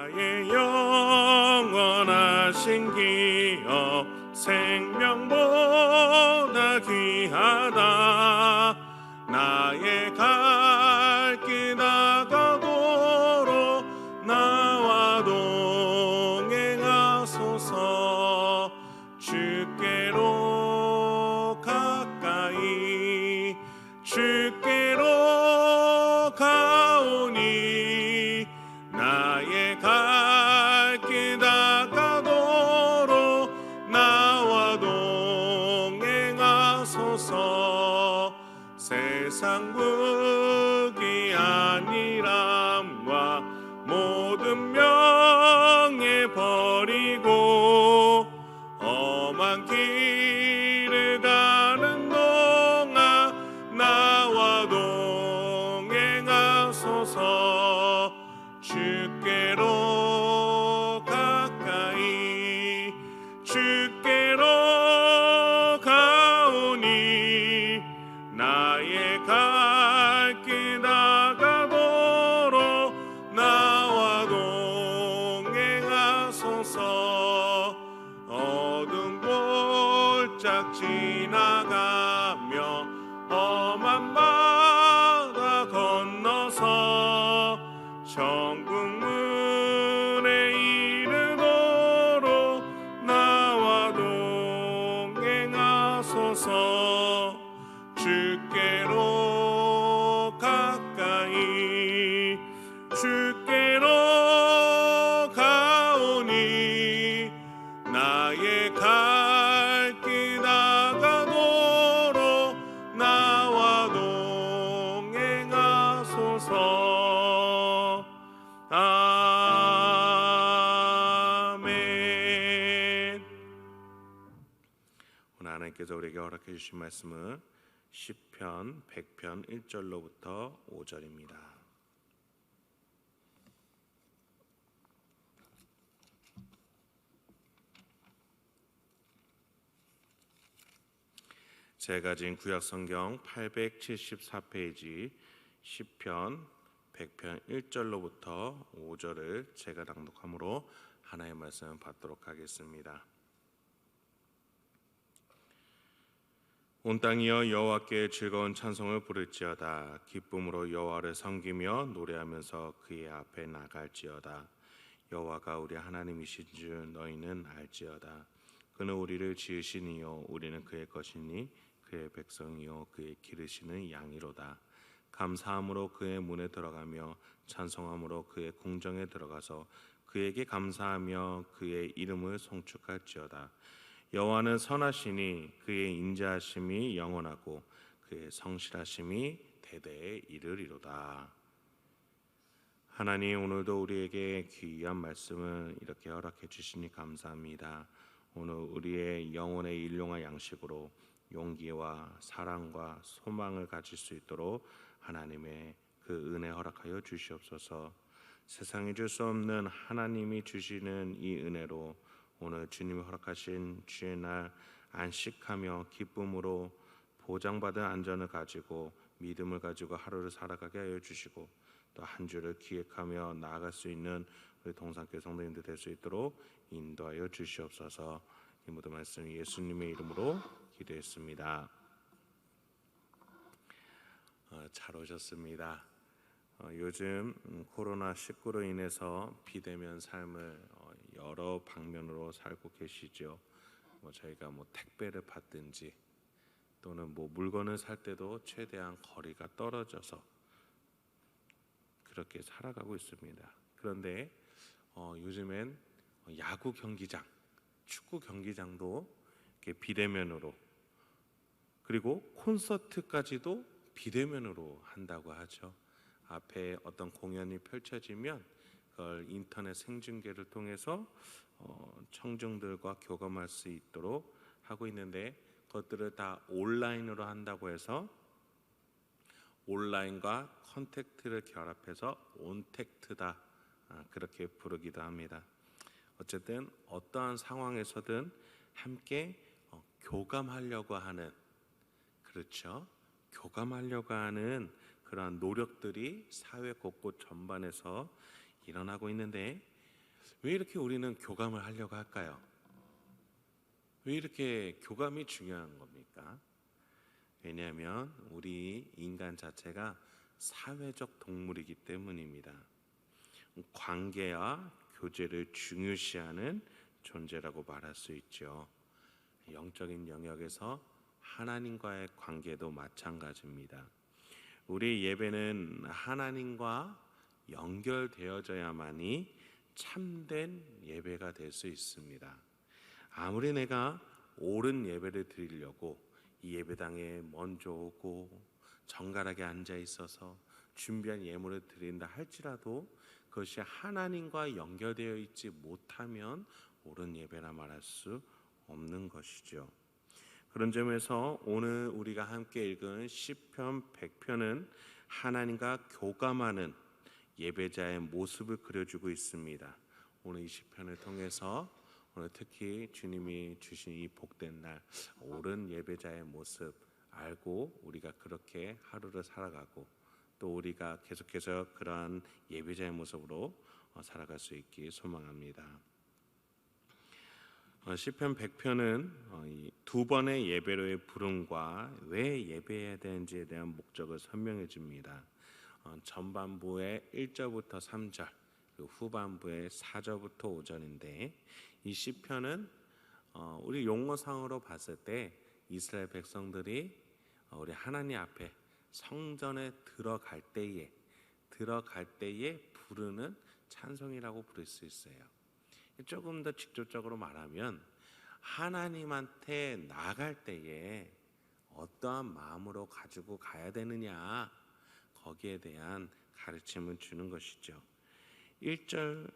나의 영원하신 기업 생명보다 귀하다. 나의 갈 길 다가도록 나와 동행하소서. 주께로 가까이 주께로 가오니 나의 갈 길 다가도록 나와 동행하소서. 세상 무기 아니람과 모든 명예 버리고 험한 길을 가는 동안 나와 동행하소서. 주께로 가까이 주께로 가오니 나의 갈 길 다가도록 나와 동행하소서. 어두운 골짝 지나가며 험한 바다 건너서 천국 문에 이르도록 나와 동행하소서. 주께로 가까이 주께로 가오니 나의 갈 길 다가도록 나와 동행하소서. 아멘. 오늘 하나님께서 우리에게 허락해 주신 말씀은 시편 100편 1절로부터 5절입니다. 제가 가진 구약성경 874페이지 시편 100편 1절로부터 5절을 제가 낭독함으로 하나님의 말씀을 받도록 하겠습니다. 온 땅이여 여호와께 즐거운 찬송을 부를지어다. 기쁨으로 여호와를 섬기며 노래하면서 그의 앞에 나갈지어다. 여호와가 우리 하나님이신 줄 너희는 알지어다. 그는 우리를 지으신 이요 우리는 그의 것이니 그의 백성이요 그의 기르시는 양이로다. 감사함으로 그의 문에 들어가며 찬송함으로 그의 궁정에 들어가서 그에게 감사하며 그의 이름을 송축할지어다. 여호와는 선하시니 그의 인자하심이 영원하고 그의 성실하심이 대대에 이르리로다. 하나님, 오늘도 우리에게 귀한 말씀을 이렇게 허락해 주시니 감사합니다. 오늘 우리의 영혼의 일용할 양식으로 용기와 사랑과 소망을 가질 수 있도록 하나님의 그 은혜 허락하여 주시옵소서. 세상이 줄 수 없는 하나님이 주시는 이 은혜로 오늘 주님이 허락하신 주의 날 안식하며 기쁨으로 보장받은 안전을 가지고 믿음을 가지고 하루를 살아가게 하여 주시고 또 한 주를 기획하며 나아갈 수 있는 우리 동산교회 성도님들 될 수 있도록 인도하여 주시옵소서. 이 모든 말씀 예수님의 이름으로 기도했습니다. 잘 오셨습니다. 요즘 코로나19로 인해서 비대면 삶을 여러 방면으로 살고 계시죠. 저희가 택배를 받든지 또는 물건을 살 때도 최대한 거리가 떨어져서 그렇게 살아가고 있습니다. 그런데 요즘엔 야구 경기장, 축구 경기장도 이렇게 비대면으로, 그리고 콘서트까지도 비대면으로 한다고 하죠. 앞에 어떤 공연이 펼쳐지면 그걸 인터넷 생중계를 통해서 청중들과 교감할 수 있도록 하고 있는데, 그것들을 다 온라인으로 한다고 해서 온라인과 컨택트를 결합해서 온택트다, 그렇게 부르기도 합니다. 어쨌든 어떠한 상황에서든 함께 교감하려고 하는, 그렇죠? 교감하려고 하는 그러한 노력들이 사회 곳곳 전반에서 일어나고 있는데, 왜 이렇게 우리는 교감을 하려고 할까요? 왜 이렇게 교감이 중요한 겁니까? 왜냐하면 우리 인간 자체가 사회적 동물이기 때문입니다. 관계와 교제를 중요시하는 존재라고 말할 수 있죠. 영적인 영역에서 하나님과의 관계도 마찬가지입니다. 우리 예배는 하나님과 연결되어져야만이 참된 예배가 될 수 있습니다. 아무리 내가 옳은 예배를 드리려고 이 예배당에 먼저 오고 정갈하게 앉아 있어서 준비한 예물을 드린다 할지라도 그것이 하나님과 연결되어 있지 못하면 옳은 예배라 말할 수 없는 것이죠. 그런 점에서 오늘 우리가 함께 읽은 시편 100편은 하나님과 교감하는 예배자의 모습을 그려주고 있습니다. 오늘 이 시편을 통해서 오늘 특히 주님이 주신 이 복된 날 옳은 예배자의 모습 알고 우리가 그렇게 하루를 살아가고 또 우리가 계속해서 그러한 예배자의 모습으로 살아갈 수 있기 소망합니다. 시편 100편은 두 번의 예배로의 부름과 왜 예배해야 되는지에 대한 목적을 설명해 줍니다. 전반부의 1절부터 3절, 그리고 후반부의 4절부터 5절인데 이 시편은 우리 용어상으로 봤을 때 이스라엘 백성들이 우리 하나님 앞에 성전에 들어갈 때에 부르는 찬송이라고 부를 수 있어요. 조금 더 직접적으로 말하면 하나님한테 나아갈 때에 어떠한 마음으로 가지고 가야 되느냐 거기에 대한 가르침을 주는 것이죠. 1절,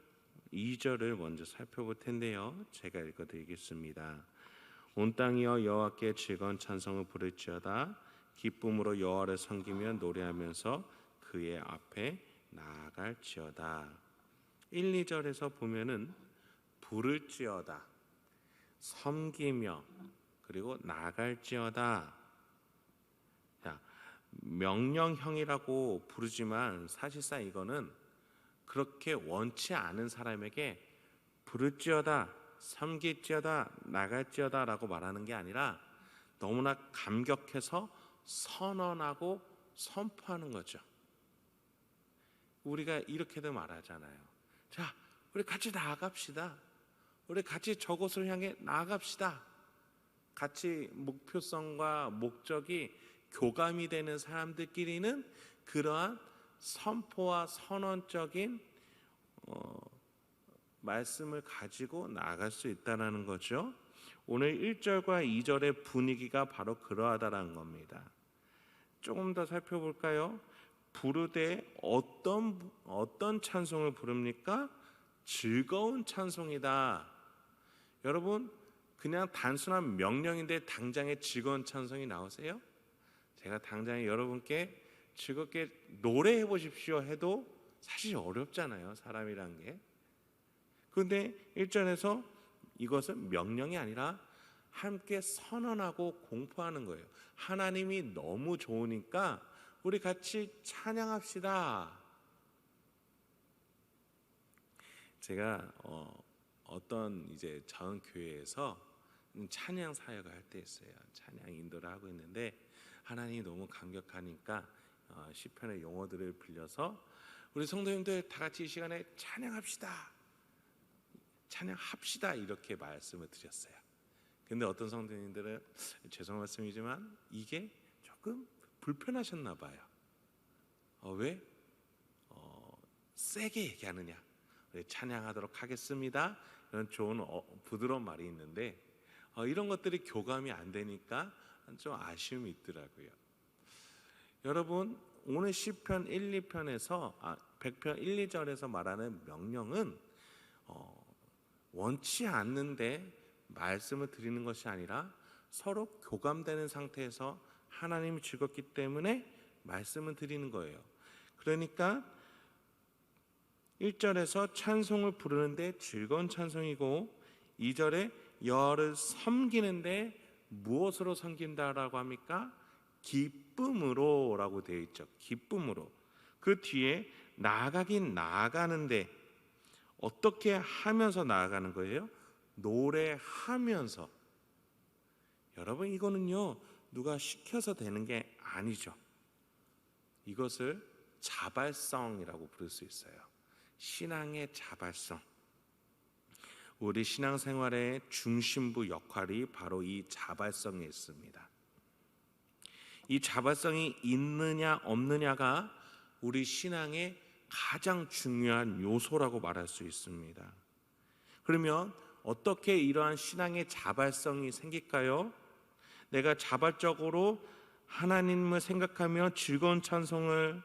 2절을 먼저 살펴볼 텐데요. 제가 읽어드리겠습니다. 온 땅이여 여호와께 즐거운 찬송을 부를지어다. 기쁨으로 여호와를 섬기며 노래하면서 그의 앞에 나아갈지어다. 1, 2절에서 보면은 부를지어다, 섬기며 그리고 나갈지어다. 자, 명령형이라고 부르지만 사실상 이거는 그렇게 원치 않은 사람에게 부를지어다, 섬길지어다, 나갈지어다 라고 말하는 게 아니라 너무나 감격해서 선언하고 선포하는 거죠. 우리가 이렇게도 말하잖아요. 자, 우리 같이 나아갑시다. 우리 같이 저곳을 향해 나아갑시다. 같이 목표성과 목적이 교감이 되는 사람들끼리는 그러한 선포와 선언적인 말씀을 가지고 나아갈 수 있다는 거죠. 오늘 1절과 2절의 분위기가 바로 그러하다는 겁니다. 조금 더 살펴볼까요? 부르되 어떤 찬송을 부릅니까? 즐거운 찬송이다. 여러분, 그냥 단순한 명령인데 당장에 즐거운 찬송이 나오세요? 제가 당장에 여러분께 즐겁게 노래해 보십시오 해도 사실 어렵잖아요, 사람이란 게. 그런데 1절에서 이것은 명령이 아니라 함께 선언하고 공포하는 거예요. 하나님이 너무 좋으니까 우리 같이 찬양합시다. 제가 어떤 이제 전 교회에서 찬양 사역을 할 때 있어요. 찬양 인도를 하고 있는데 하나님이 너무 감격하니까 시편의 용어들을 빌려서 우리 성도님들 다 같이 이 시간에 찬양합시다 이렇게 말씀을 드렸어요. 근데 어떤 성도님들은 죄송한 말씀이지만 이게 조금 불편하셨나 봐요. 왜? 세게 얘기하느냐? 우리 찬양하도록 하겠습니다. 이런 좋은 부드러운 말이 있는데 이런 것들이 교감이 안 되니까 좀 아쉬움이 있더라고요. 여러분, 오늘 시편 1, 2편에서 100편 1, 2절에서 말하는 명령은 원치 않는데 말씀을 드리는 것이 아니라 서로 교감되는 상태에서 하나님이 즐겁기 때문에 말씀을 드리는 거예요. 그러니까 1절에서 찬송을 부르는데 즐거운 찬송이고 2절에 여호와를 섬기는데 무엇으로 섬긴다라고 합니까? 기쁨으로 라고 되어 있죠. 기쁨으로. 그 뒤에 나아가긴 나아가는데 어떻게 하면서 나아가는 거예요? 노래하면서. 여러분, 이거는요 누가 시켜서 되는 게 아니죠. 이것을 자발성이라고 부를 수 있어요. 신앙의 자발성. 우리 신앙생활의 중심부 역할이 바로 이 자발성에 있습니다. 이 자발성이 있느냐 없느냐가 우리 신앙의 가장 중요한 요소라고 말할 수 있습니다. 그러면 어떻게 이러한 신앙의 자발성이 생길까요? 내가 자발적으로 하나님을 생각하며 즐거운 찬송을,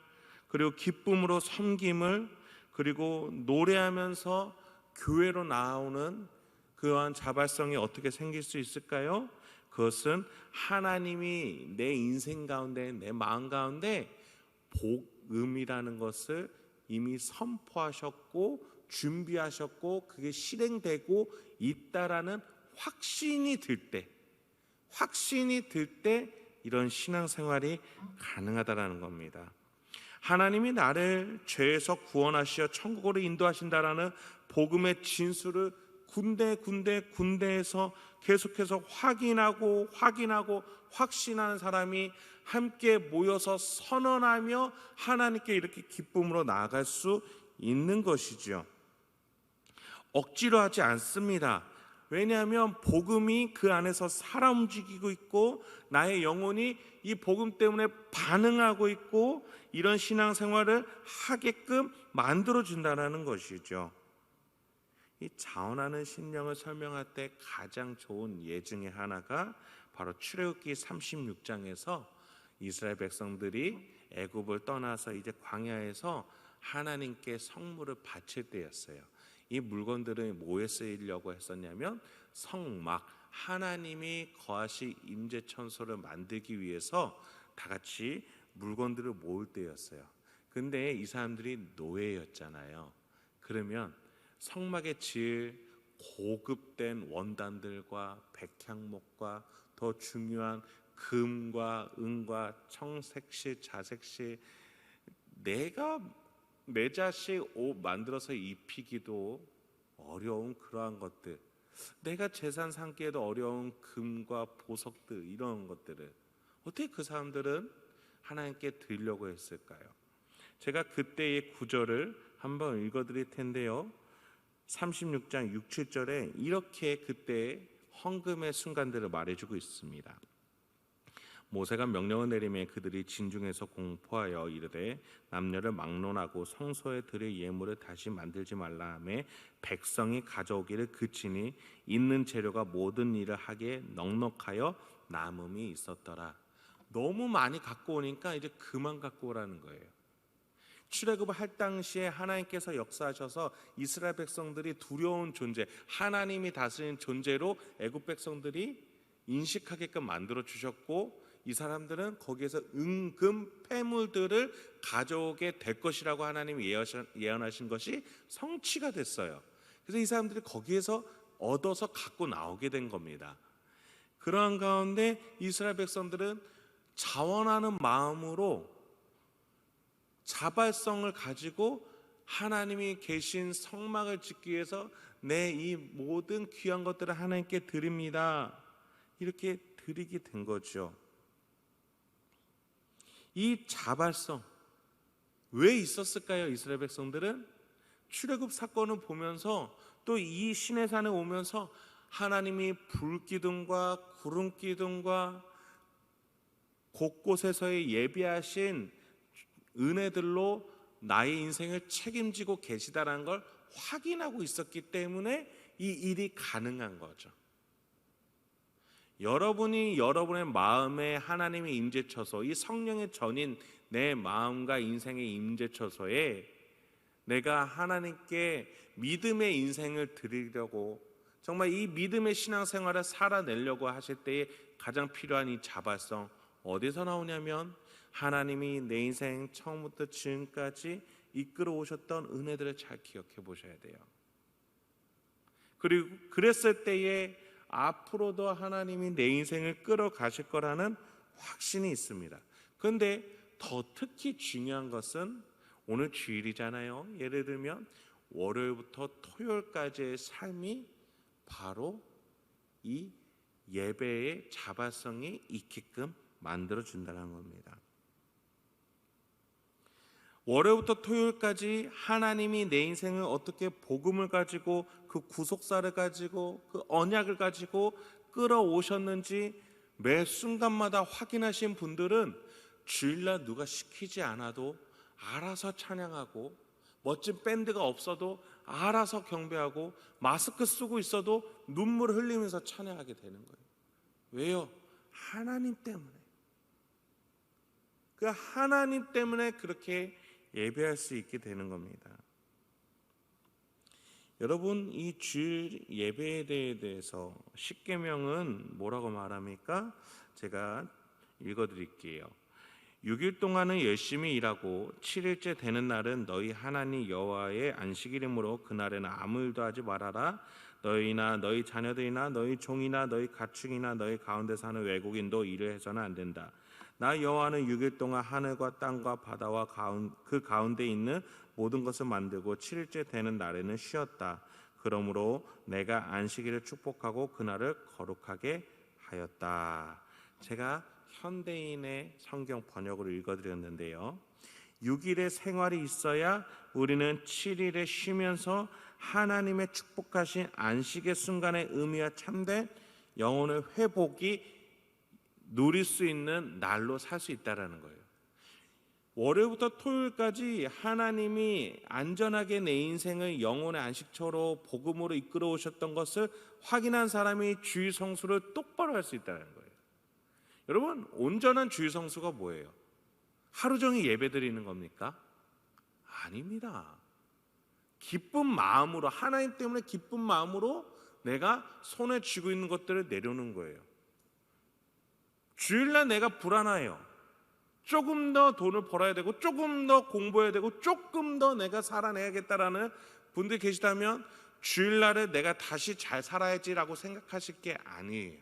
그리고 기쁨으로 섬김을, 그리고 노래하면서 교회로 나오는 그러한 자발성이 어떻게 생길 수 있을까요? 그것은 하나님이 내 인생 가운데, 내 마음 가운데 복음이라는 것을 이미 선포하셨고 준비하셨고 그게 실행되고 있다라는 확신이 들 때 이런 신앙생활이 가능하다라는 겁니다. 하나님이 나를 죄에서 구원하시어 천국으로 인도하신다라는 복음의 진술을 군데에서 계속해서 확인하고 확신하는 사람이 함께 모여서 선언하며 하나님께 이렇게 기쁨으로 나아갈 수 있는 것이죠. 억지로 하지 않습니다. 왜냐하면 복음이 그 안에서 살아 움직이고 있고 나의 영혼이 이 복음 때문에 반응하고 있고 이런 신앙생활을 하게끔 만들어준다는 것이죠. 이 자원하는 심령을 설명할 때 가장 좋은 예 중에 하나가 바로 출애굽기 36장에서 이스라엘 백성들이 애굽을 떠나서 이제 광야에서 하나님께 성물을 바칠 때였어요. 이 물건들은 뭐에 쓰이려고 했었냐면 성막, 하나님이 거하실 임재천소를 만들기 위해서 다 같이 물건들을 모을 때였어요. 근데 이 사람들이 노예였잖아요. 그러면 성막에 지을 고급된 원단들과 백향목과 더 중요한 금과 은과 청색실, 자색실, 내가 내 자식 옷 만들어서 입히기도 어려운 그러한 것들, 내가 재산 삼기에도 어려운 금과 보석들, 이런 것들을 어떻게 그 사람들은 하나님께 드리려고 했을까요? 제가 그때의 구절을 한번 읽어드릴 텐데요, 36장 6, 7절에 이렇게 그때 헌금의 순간들을 말해주고 있습니다. 모세가 명령을 내리매 그들이 진중에서 공포하여 이르되 남녀를 막론하고 성소에 드릴 예물을 다시 만들지 말라 하며 백성이 가져오기를 그치니 있는 재료가 모든 일을 하기에 넉넉하여 남음이 있었더라. 너무 많이 갖고 오니까 이제 그만 갖고 오라는 거예요. 출애굽을 할 당시에 하나님께서 역사하셔서 이스라엘 백성들이 두려운 존재, 하나님이 다스리는 존재로 애굽 백성들이 인식하게끔 만들어 주셨고, 이 사람들은 거기에서 은금 폐물들을 가져오게 될 것이라고 하나님이 예언하신 것이 성취가 됐어요. 그래서 이 사람들이 거기에서 얻어서 갖고 나오게 된 겁니다. 그러한 가운데 이스라엘 백성들은 자원하는 마음으로 자발성을 가지고 하나님이 계신 성막을 짓기 위해서 내 이 모든 귀한 것들을 하나님께 드립니다, 이렇게 드리게 된 거죠. 이 자발성 왜 있었을까요? 이스라엘 백성들은 출애굽 사건을 보면서 또 이 시내산에 오면서 하나님이 불기둥과 구름기둥과 곳곳에서의 예비하신 은혜들로 나의 인생을 책임지고 계시다라는 걸 확인하고 있었기 때문에 이 일이 가능한 거죠. 여러분이 여러분의 마음에 하나님의 임재처소, 이 성령의 전인 내 마음과 인생의 임재처소에 내가 하나님께 믿음의 인생을 드리려고, 정말 이 믿음의 신앙생활을 살아내려고 하실 때에 가장 필요한 이 자발성, 어디서 나오냐면 하나님이 내 인생 처음부터 지금까지 이끌어 오셨던 은혜들을 잘 기억해 보셔야 돼요. 그리고 그랬을 때에 앞으로도 하나님이 내 인생을 끌어가실 거라는 확신이 있습니다. 그런데 더 특히 중요한 것은 오늘 주일이잖아요. 예를 들면 월요일부터 토요일까지의 삶이 바로 이 예배의 자발성이 있게끔 만들어준다는 겁니다. 월요일부터 토요일까지 하나님이 내 인생을 어떻게 복음을 가지고 그 구속사를 가지고 그 언약을 가지고 끌어오셨는지 매 순간마다 확인하신 분들은 주일날 누가 시키지 않아도 알아서 찬양하고, 멋진 밴드가 없어도 알아서 경배하고, 마스크 쓰고 있어도 눈물을 흘리면서 찬양하게 되는 거예요. 왜요? 하나님 때문에. 그 하나님 때문에 그렇게 예배할 수 있게 되는 겁니다. 여러분, 이 주일 예배에 대해서 십계명은 뭐라고 말합니까? 제가 읽어드릴게요. 6일 동안은 열심히 일하고 7일째 되는 날은 너희 하나님 여호와의 안식일이므로 그날에는 아무 일도 하지 말아라. 너희나 너희 자녀들이나 너희 종이나 너희 가축이나 너희 가운데 사는 외국인도 일을 해서는 안 된다. 나 여호와는 6일 동안 하늘과 땅과 바다와 그 가운데 있는 모든 것을 만들고 7일째 되는 날에는 쉬었다. 그러므로 내가 안식일을 축복하고 그날을 거룩하게 하였다. 제가 현대인의 성경 번역으로 읽어드렸는데요. 6일의 생활이 있어야 우리는 7일에 쉬면서 하나님의 축복하신 안식의 순간의 의미와 참된 영혼의 회복이 누릴 수 있는 날로 살 수 있다는 거예요. 월요일부터 토요일까지 하나님이 안전하게 내 인생을 영혼의 안식처로 복음으로 이끌어 오셨던 것을 확인한 사람이 주일 성수를 똑바로 할 수 있다는 거예요. 여러분, 온전한 주일 성수가 뭐예요? 하루 종일 예배 드리는 겁니까? 아닙니다. 기쁜 마음으로, 하나님 때문에 기쁜 마음으로 내가 손에 쥐고 있는 것들을 내려놓는 거예요. 주일날 내가 불안해요. 조금 더 돈을 벌어야 되고, 조금 더 공부해야 되고, 조금 더 내가 살아내야겠다라는 분들이 계시다면 주일날에 내가 다시 잘 살아야지라고 생각하실 게 아니에요.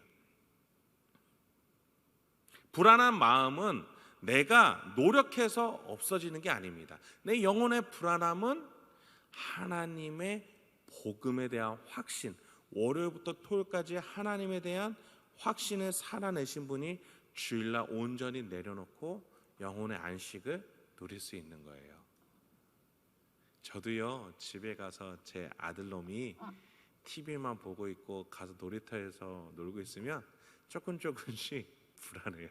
불안한 마음은 내가 노력해서 없어지는 게 아닙니다. 내 영혼의 불안함은 하나님의 복음에 대한 확신, 월요일부터 토요일까지 하나님에 대한 확신을 살아내신 분이 주일날 온전히 내려놓고 영혼의 안식을 누릴 수 있는 거예요. 저도요, 집에 가서 제 아들놈이 TV만 보고 있고 가서 놀이터에서 놀고 있으면 조금씩 불안해요.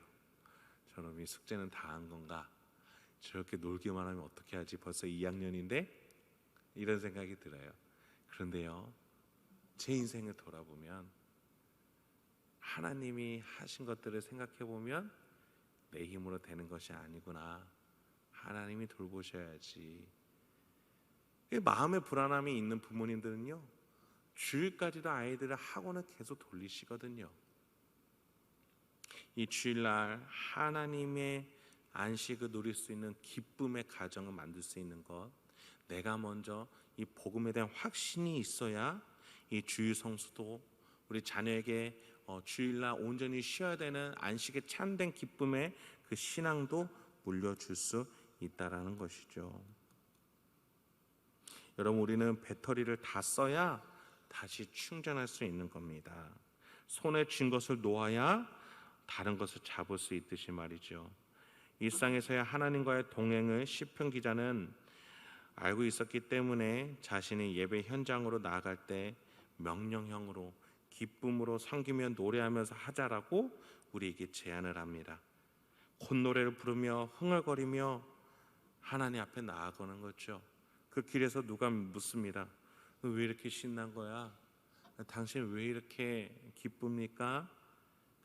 저놈이 숙제는 다 한 건가? 저렇게 놀기만 하면 어떻게 하지? 벌써 2학년인데? 이런 생각이 들어요. 그런데요, 제 인생을 돌아보면 하나님이 하신 것들을 생각해 보면 내 힘으로 되는 것이 아니구나. 하나님이 돌보셔야지. 마음의 불안함이 있는 부모님들은요, 주일까지도 아이들을 학원을 계속 돌리시거든요. 이 주일날 하나님의 안식을 누릴 수 있는 기쁨의 가정을 만들 수 있는 것, 내가 먼저 이 복음에 대한 확신이 있어야 이 주일 성수도 우리 자녀에게 주일날 온전히 쉬어야 되는 안식의 참된 기쁨의 그 신앙도 물려줄 수 있다라는 것이죠. 여러분, 우리는 배터리를 다 써야 다시 충전할 수 있는 겁니다. 손에 쥔 것을 놓아야 다른 것을 잡을 수 있듯이 말이죠. 일상에서의 하나님과의 동행을 시편 기자는 알고 있었기 때문에 자신의 예배 현장으로 나아갈 때 명령형으로 기쁨으로 섬기며 노래하면서 하자라고 우리에게 제안을 합니다. 콧노래를 부르며 흥얼거리며 하나님 앞에 나아가는 거죠. 그 길에서 누가 묻습니다. 왜 이렇게 신난 거야? 당신 왜 이렇게 기쁩니까?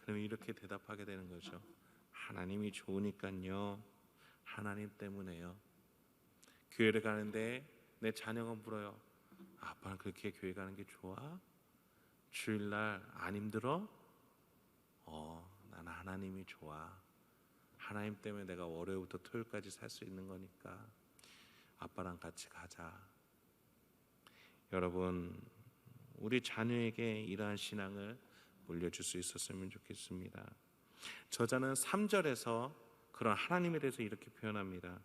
그러면 이렇게 대답하게 되는 거죠. 하나님이 좋으니까요. 하나님 때문에요. 교회를 가는데 내 자녀가 물어요. 아빠는 그렇게 교회 가는 게 좋아? 주일날 안 힘들어? 나는 하나님이 좋아. 하나님 때문에 내가 월요일부터 토요일까지 살 수 있는 거니까 아빠랑 같이 가자. 여러분, 우리 자녀에게 이러한 신앙을 물려줄 수 있었으면 좋겠습니다. 저자는 3절에서 그런 하나님에 대해서 이렇게 표현합니다.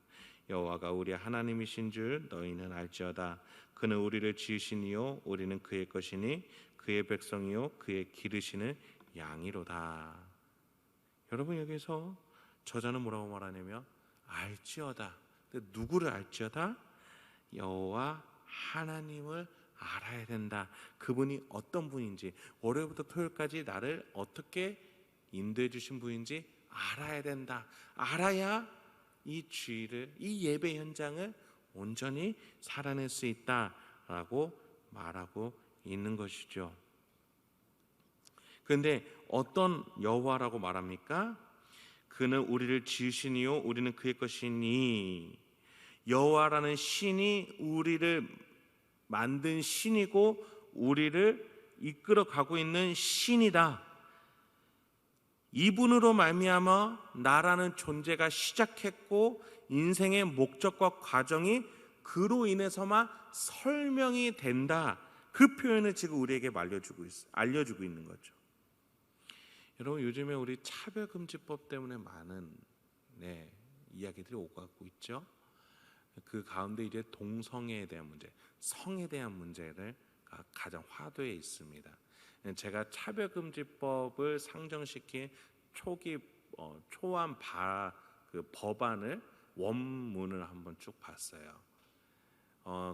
여호와가 우리 하나님이신 줄 너희는 알지어다. 그는 우리를 지으신 이요 우리는 그의 것이니 그의 백성이요 그의 기르시는 양이로다. 여러분, 여기서 저자는 뭐라고 말하냐면 알지어다. 근데 누구를 알지어다? 여호와 하나님을 알아야 된다. 그분이 어떤 분인지, 월요일부터 토요일까지 나를 어떻게 인도해 주신 분인지 알아야 된다. 알아야 이 주일을, 이 예배 현장을 온전히 살아낼 수 있다라고 말하고 있는 것이죠. 그런데 어떤 여호와라고 말합니까? 그는 우리를 지으시니요 우리는 그의 것이니. 여호와라는 신이 우리를 만든 신이고 우리를 이끌어 가고 있는 신이다. 이분으로 말미암아 나라는 존재가 시작했고 인생의 목적과 과정이 그로 인해서만 설명이 된다. 그 표현을 지금 우리에게 알려주고 있는 거죠. 여러분, 요즘에 우리 차별금지법 때문에 많은 이야기들이 오고 가고 있죠. 그 가운데 이제 동성애에 대한 문제, 성에 대한 문제를 가장 화두에 있습니다. 제가 차별금지법을 상정시킨 초기 초안 그 법안을 원문을 한번 쭉 봤어요.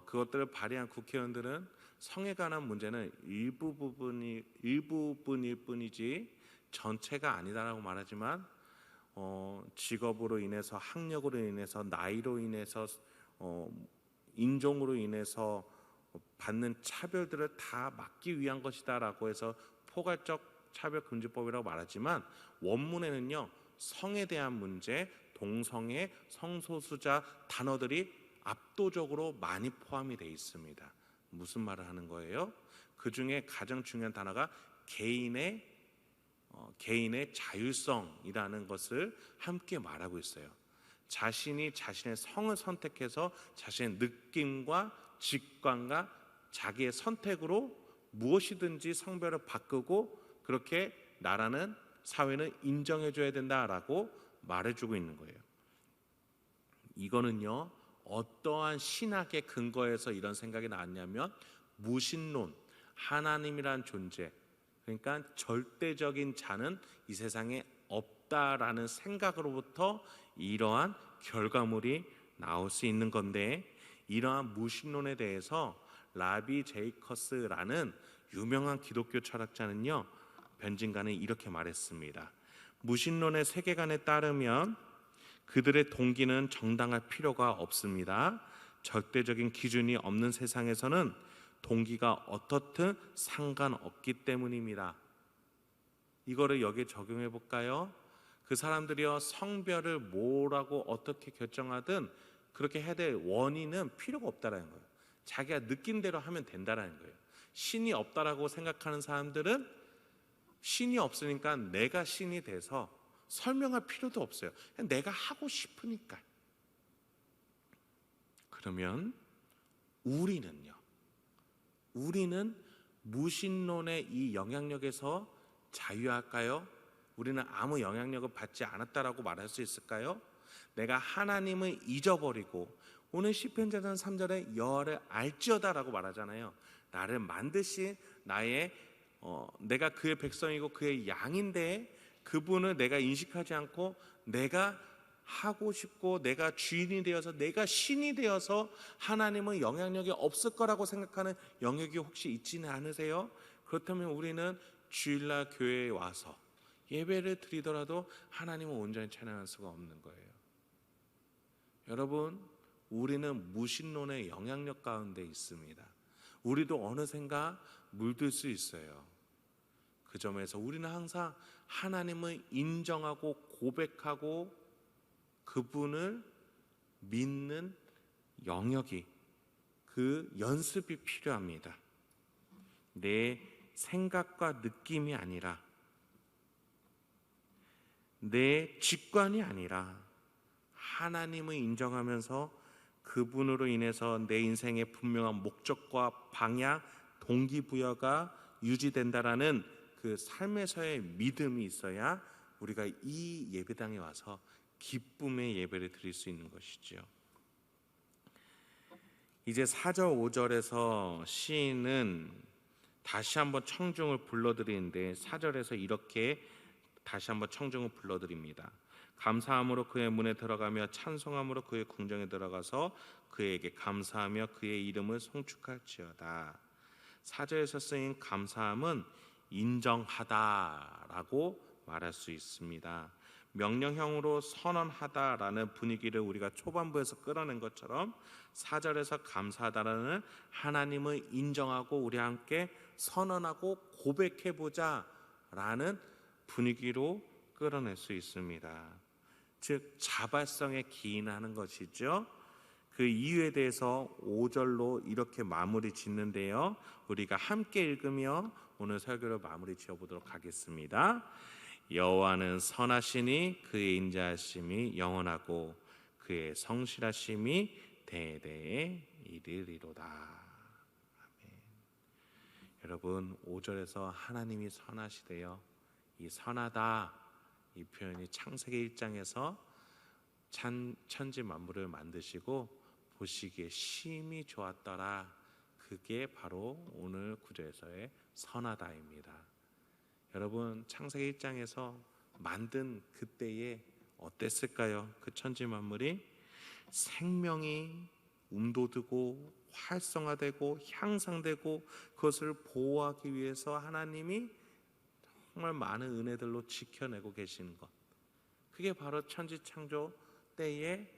그것들을 발의한 국회의원들은 성에 관한 문제는 일부분일 뿐이지 전체가 아니다라고 말하지만 직업으로 인해서, 학력으로 인해서, 나이로 인해서, 인종으로 인해서 받는 차별들을 다 막기 위한 것이다라고 해서 포괄적 차별금지법이라고 말하지만 원문에는요 성에 대한 문제, 동성애, 성소수자 단어들이 압도적으로 많이 포함이 되어 있습니다. 무슨 말을 하는 거예요? 그 중에 가장 중요한 단어가 개인의 자율성이라는 것을 함께 말하고 있어요. 자신이 자신의 성을 선택해서 자신의 느낌과 직관과 자기의 선택으로 무엇이든지 성별을 바꾸고 그렇게 나라는, 사회는 인정해줘야 된다라고 말해주고 있는 거예요. 이거는요 어떠한 신학의 근거에서 이런 생각이 나왔냐면 무신론, 하나님이란 존재, 그러니까 절대적인 자는 이 세상에 없다라는 생각으로부터 이러한 결과물이 나올 수 있는 건데, 이러한 무신론에 대해서 라비 제이커스라는 유명한 기독교 철학자는요 변증가는 이렇게 말했습니다. 무신론의 세계관에 따르면 그들의 동기는 정당할 필요가 없습니다. 절대적인 기준이 없는 세상에서는 동기가 어떻든 상관없기 때문입니다. 이거를 여기에 적용해 볼까요? 그 사람들이요 성별을 뭐라고 어떻게 결정하든 그렇게 해야 될 원인은 필요가 없다라는 거예요. 자기가 느낀 대로 하면 된다라는 거예요. 신이 없다라고 생각하는 사람들은 신이 없으니까 내가 신이 돼서 설명할 필요도 없어요. 그냥 내가 하고 싶으니까. 그러면 우리는 무신론의 이 영향력에서 자유할까요? 우리는 아무 영향력을 받지 않았다라고 말할 수 있을까요? 내가 하나님을 잊어버리고, 오늘 시편자전 3절에 여호와를 알지어다라고 말하잖아요. 나를 만드신 내가 그의 백성이고 그의 양인데 그분을 내가 인식하지 않고 내가 하고 싶고 내가 주인이 되어서 내가 신이 되어서 하나님은 영향력이 없을 거라고 생각하는 영역이 혹시 있지는 않으세요? 그렇다면 우리는 주일날 교회에 와서 예배를 드리더라도 하나님은 온전히 찬양할 수가 없는 거예요. 여러분, 우리는 무신론의 영향력 가운데 있습니다. 우리도 어느샌가 물들 수 있어요. 그 점에서 우리는 항상 하나님을 인정하고 고백하고 그분을 믿는 영역이, 그 연습이 필요합니다. 내 생각과 느낌이 아니라, 내 직관이 아니라 하나님을 인정하면서 그분으로 인해서 내 인생의 분명한 목적과 방향, 동기부여가 유지된다라는 그 삶에서의 믿음이 있어야 우리가 이 예배당에 와서 기쁨의 예배를 드릴 수 있는 것이죠. 이제 4절 5절에서 시인은 다시 한번 청중을 불러드리는데 4절에서 이렇게 다시 한번 청중을 불러드립니다. 감사함으로 그의 문에 들어가며 찬송함으로 그의 궁정에 들어가서 그에게 감사하며 그의 이름을 송축할지어다. 4절에서 쓰인 감사함은 인정하다라고 말할 수 있습니다. 명령형으로 선언하다라는 분위기를 우리가 초반부에서 끌어낸 것처럼 4절에서 감사하다라는 하나님을 인정하고 우리 함께 선언하고 고백해보자 라는 분위기로 끌어낼 수 있습니다. 즉 자발성에 기인하는 것이죠. 그 이유에 대해서 5절로 이렇게 마무리 짓는데요, 우리가 함께 읽으며 오늘 설교를 마무리 지어보도록 하겠습니다. 여호와는 선하시니 그의 인자하심이 영원하고 그의 성실하심이 대대에 이르리로다. 아멘. 여러분, 5절에서 하나님이 선하시대요. 이 선하다, 이 표현이 창세기 1장에서 천지 만물을 만드시고 보시기에 심히 좋았더라, 그게 바로 오늘 구절에서의 선하다입니다. 여러분, 창세기 1장에서 만든 그때에 어땠을까요? 그 천지 만물이 생명이 움돋고 활성화되고 향상되고 그것을 보호하기 위해서 하나님이 정말 많은 은혜들로 지켜내고 계시는 것, 그게 바로 천지창조 때의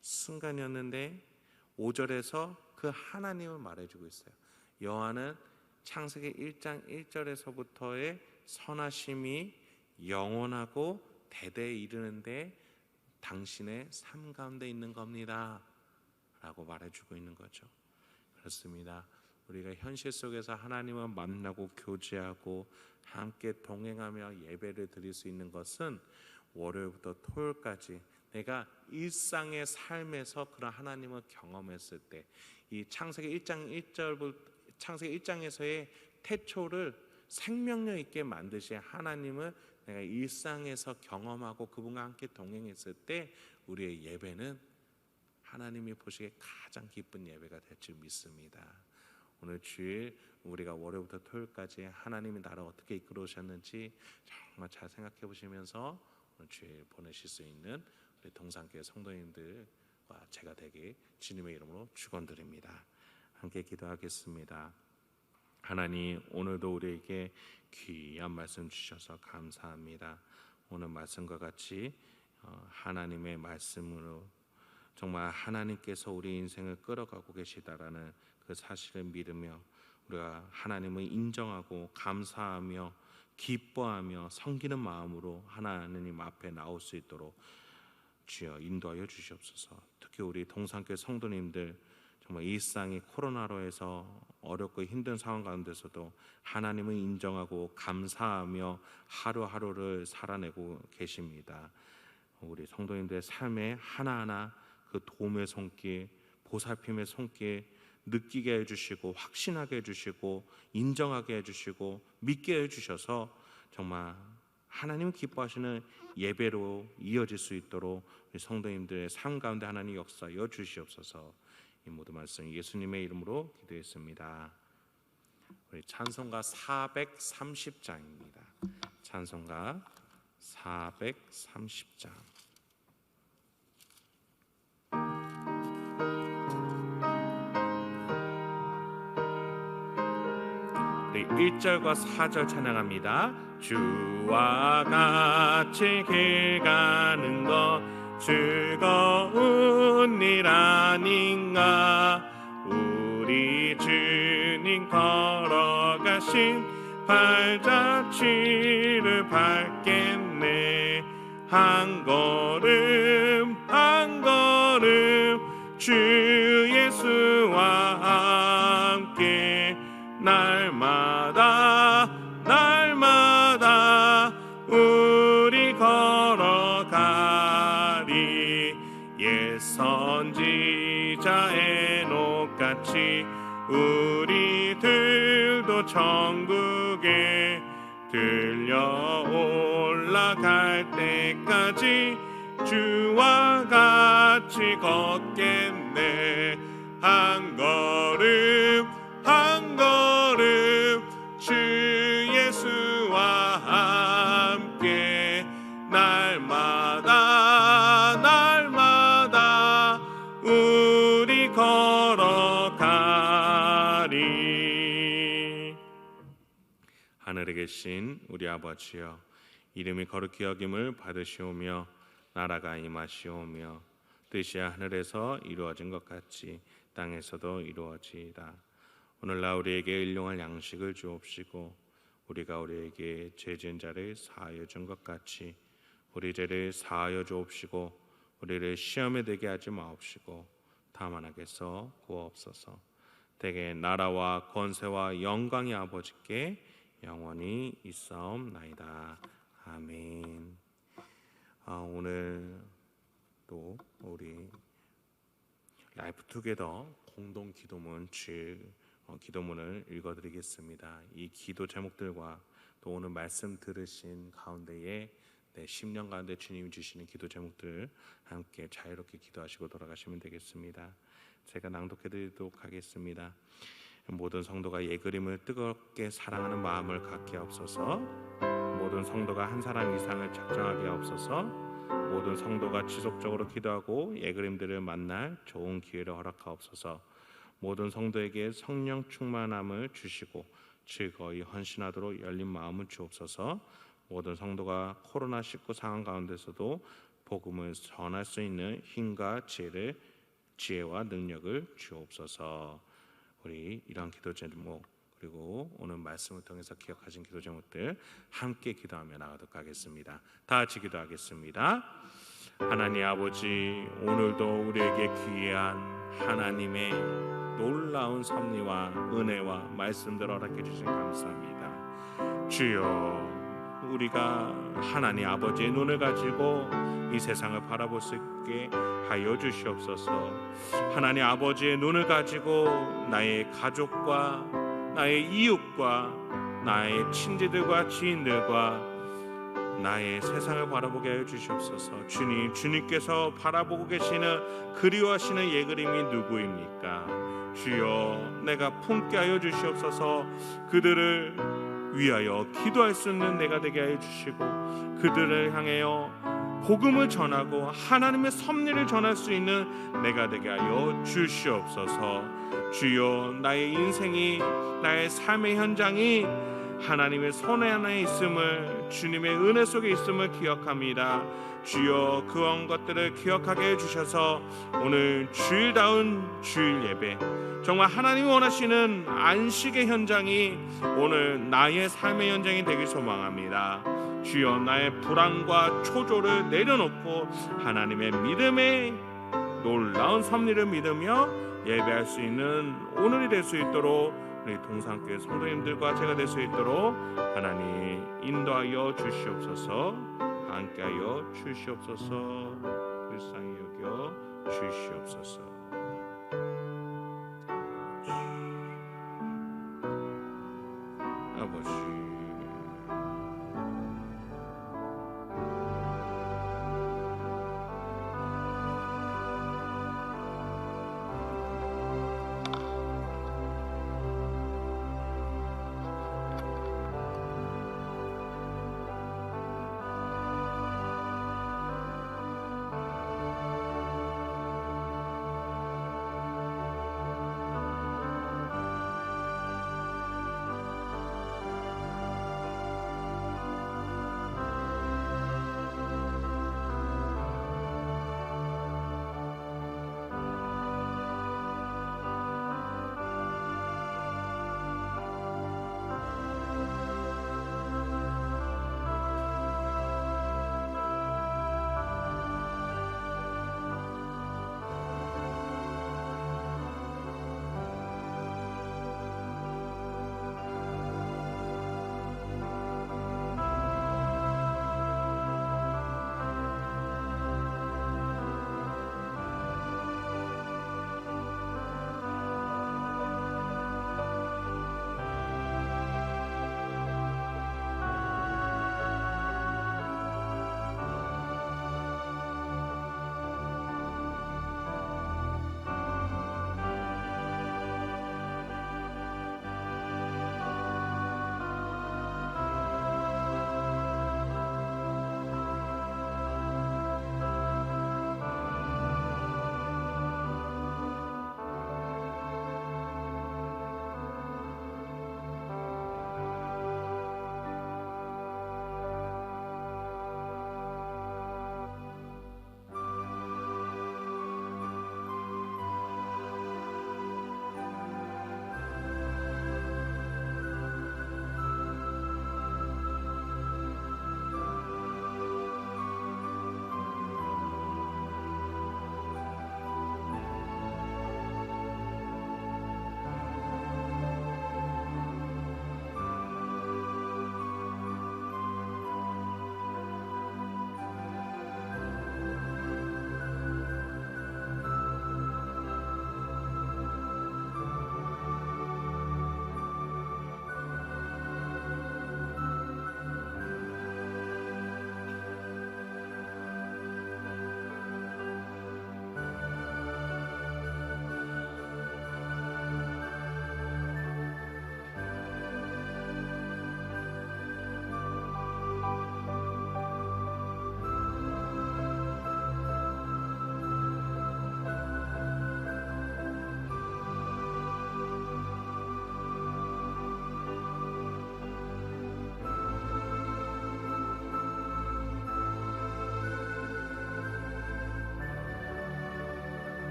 순간이었는데 5절에서 그 하나님을 말해주고 있어요. 여호와는 창세기 1장 1절에서부터의 선하심이 영원하고 대대에 이르는데 당신의 삶 가운데 있는 겁니다 라고 말해주고 있는 거죠. 그렇습니다. 우리가 현실 속에서 하나님을 만나고 교제하고 함께 동행하며 예배를 드릴 수 있는 것은 월요일부터 토요일까지 내가 일상의 삶에서 그런 하나님을 경험했을 때, 이 창세기 1장에서의 태초를 생명력 있게 만드신 하나님을 내가 일상에서 경험하고 그분과 함께 동행했을 때 우리의 예배는 하나님이 보시기에 가장 기쁜 예배가 될 줄 믿습니다. 오늘 주일 우리가 월요일부터 토요일까지 하나님이 나를 어떻게 이끌어 오셨는지 정말 잘 생각해 보시면서 오늘 주일 보내실 수 있는 우리 동산교회 성도님들과 제가 되게 주님의 이름으로 축원드립니다. 함께 기도하겠습니다. 하나님, 오늘도 우리에게 귀한 말씀 주셔서 감사합니다. 오늘 말씀과 같이 하나님의 말씀으로 정말 하나님께서 우리 인생을 끌어가고 계시다라는 그 사실을 믿으며 우리가 하나님을 인정하고 감사하며 기뻐하며 섬기는 마음으로 하나님 앞에 나올 수 있도록 주여 인도하여 주시옵소서. 특히 우리 동산교회 성도님들 정말 일상이 코로나로 해서 어렵고 힘든 상황 가운데서도 하나님을 인정하고 감사하며 하루하루를 살아내고 계십니다. 우리 성도님들의 삶에 하나하나 그 도움의 손길, 보살핌의 손길 느끼게 해주시고 확신하게 해주시고 인정하게 해주시고 믿게 해주셔서 정말 하나님 기뻐하시는 예배로 이어질 수 있도록 우리 성도님들의 삶 가운데 하나님 역사하여 주시옵소서. 이 모든 말씀 예수님의 이름으로 기도했습니다. 우리 찬송가 430장입니다. 찬송가 430장. 우리 1절과 4절 찬양합니다. 주와 같이 길 가는 것 즐거운 일 아닌가. 우리 주님 걸어가신 발자취를 밟겠네. 한 걸음 한 걸음 주 예수와 함께 날마다 날마다 우리 걸어가리. 옛 선지자 에녹같이 우리들도 천국에 들려 올라갈 때까지 주와 같이 걷겠네. 한 걸음 한 걸음 주 예수와 함께 날마다 우리 걸어가리. 하늘에 계신 우리 아버지여, 이름이 거룩히 여김을 받으시오며 나라가 임하시오며 뜻이 하늘에서 이루어진 것 같이 땅에서도 이루어지이다. 오늘날 우리에게 일용할 양식을 주옵시고 우리가 우리에게 죄 지은 자를 사하여 준 것 같이 우리 죄를 사하여 주옵시고 우리를 시험에 들게 하지 마옵시고 다만 악에서 구하옵소서. 대개 나라와 권세와 영광이 아버지께 영원히 있사옵나이다. 아멘. 오늘 또 우리 라이프 투게더 공동 기도문 기도문을 읽어드리겠습니다. 이 기도 제목들과 또 오늘 말씀 들으신 가운데에 10년 가운데 주님이 주시는 기도 제목들 함께 자유롭게 기도하시고 돌아가시면 되겠습니다. 제가 낭독해드리도록 하겠습니다. 모든 성도가 예그림을 뜨겁게 사랑하는 마음을 갖게 하옵소서. 모든 성도가 한 사람 이상을 작정하게 하옵소서. 모든 성도가 지속적으로 기도하고 예그림들을 만날 좋은 기회를 허락하옵소서. 모든 성도에게 성령 충만함을 주시고 즐거이 헌신하도록 열린 마음을 주옵소서. 모든 성도가 코로나19 상황 가운데서도 복음을 전할 수 있는 힘과 지혜와 능력을 주옵소서. 우리 이런 기도 제목 그리고 오늘 말씀을 통해서 기억하신 기도 제목들 함께 기도하며 나가도록 하겠습니다. 다 같이 기도하겠습니다. 하나님 아버지, 오늘도 우리에게 귀한 하나님의 놀라운 섭리와 은혜와 말씀들 허락해 주신 감사합니다. 주여, 우리가 하나님 아버지의 눈을 가지고 이 세상을 바라볼 수 있게 하여 주시옵소서. 하나님 아버지의 눈을 가지고 나의 가족과 나의 이웃과 나의 친지들과 지인들과 나의 세상을 바라보게 하여 주시옵소서. 주님께서 바라보고 계시는 그리워하시는 예그림이 누구입니까? 주여, 내가 품게 하여 주시옵소서. 그들을 위하여 기도할 수 있는 내가 되게 하여 주시고 그들을 향하여 복음을 전하고 하나님의 섭리를 전할 수 있는 내가 되게 하여 주시옵소서. 주여, 나의 인생이, 나의 삶의 현장이 하나님의 손 안에 있음을, 주님의 은혜 속에 있음을 기억합니다. 주여, 그런 것들을 기억하게 해주셔서 오늘 주일다운 주일 예배, 정말 하나님이 원하시는 안식의 현장이 오늘 나의 삶의 현장이 되길 소망합니다. 주여, 나의 불안과 초조를 내려놓고 하나님의 믿음의 놀라운 섭리를 믿으며 예배할 수 있는 오늘이 될 수 있도록 우리 동산교회 성도님들과 제가 될 수 있도록 하나님 인도하여 주시옵소서. 함께하여 주시옵소서. 불쌍히 여겨 주시옵소서. 아버지,